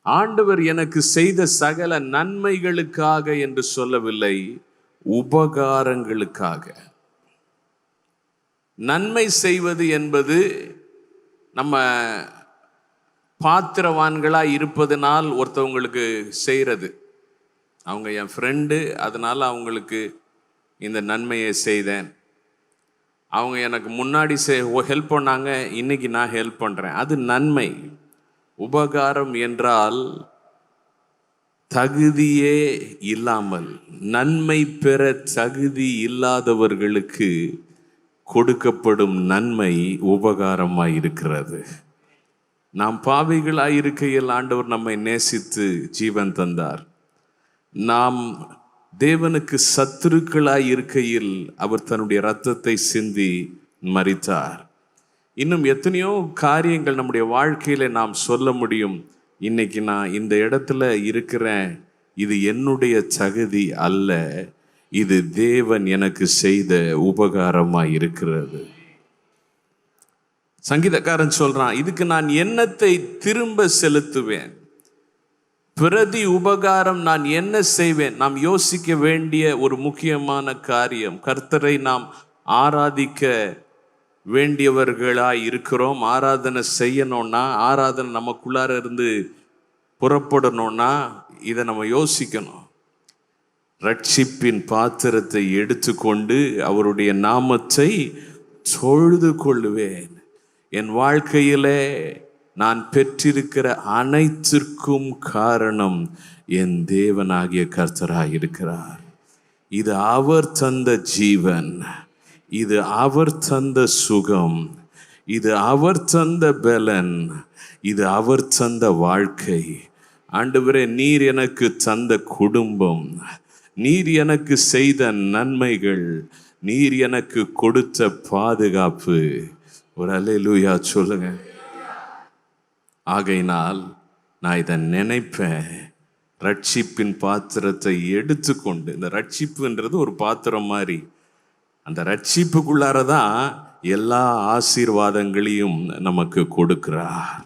ஆண்டவர் எனக்கு செய்த சகல நன்மைகளுக்காக என்று சொல்லவில்லை, உபகாரங்களுக்காக. நன்மை செய்வது என்பது நம்ம பாத்திரவான்களாக இருப்பதனால் ஒருத்தவங்களுக்கு செய்கிறது. அவங்க என் ஃப்ரெண்டு, அதனால் அவங்களுக்கு இந்த நன்மையை செய்தேன். அவங்க எனக்கு முன்னாடி ஹெல்ப் பண்ணாங்க, இன்னைக்கு நான் ஹெல்ப் பண்ணுறேன், அது நன்மை. உபகாரம் என்றால் தகுதியே இல்லாமல், நன்மை பெற தகுதி இல்லாதவர்களுக்கு கொடுக்கப்படும் நன்மை உபகாரமாய் இருக்கிறது. நாம் பாவிகளாய் இருக்கையில் ஆண்டவர் நம்மை நேசித்து ஜீவன் தந்தார். நாம் தேவனுக்கு சத்துருக்களாய் இருக்கையில் அவர் தன்னுடைய இரத்தத்தை சிந்தி மரித்தார். இன்னும் எத்தனையோ காரியங்கள் நம்முடைய வாழ்க்கையில நாம் சொல்ல முடியும். இன்னைக்கு நான் இந்த இடத்துல இருக்கிறேன், இது என்னுடைய தகுதி அல்ல, இது தேவன் எனக்கு செய்த உபகாரமாய் இருக்கிறது. சங்கீதக்காரன் சொல்றான், இதுக்கு நான் என்னத்தை திரும்ப செலுத்துவேன்? பிரதி உபகாரம் நான் என்ன செய்வேன்? நாம் யோசிக்க வேண்டிய ஒரு முக்கியமான காரியம். கர்த்தரை நாம் ஆராதிக்க வேண்டியவர்களாய் இருக்கிறோம். ஆராதனை செய்யணும்னா, ஆராதனை நமக்குள்ளார இருந்து புறப்படணும்னா இதை நம்ம யோசிக்கணும். ரட்சிப்பின் பாத்திரத்தை எடுத்துக்கொண்டு அவருடைய நாமத்தை தொழுது கொள்ளுவேன். என் வாழ்க்கையிலே நான் பெற்றிருக்கிற அனைத்திற்கும் காரணம் என் தேவனாகிய கர்த்தராய் இருக்கிறார். இது அவர் தந்த ஜீவன், இது அவர் தந்த சுகம், இது அவர் தந்த பலன், இது அவர் தந்த வாழ்க்கை. ஆண்டவரே, நீர் எனக்கு தந்த குடும்பம், நீர் எனக்கு செய்த நன்மைகள், நீர் எனக்கு கொடுத்த பாதுகாப்பு. ஒரு அல்லேலூயா சொல்லுங்க. ஆகையினால் நான் இதை நினைப்பேன். ரட்சிப்பின் பாத்திரத்தை எடுத்துக்கொண்டு, இந்த ரட்சிப்புன்றது ஒரு பாத்திரம் மாதிரி, அந்த ரட்சிப்புக்குள்ளாரதான் எல்லா ஆசீர்வாதங்களையும் நமக்கு கொடுக்கிறார்.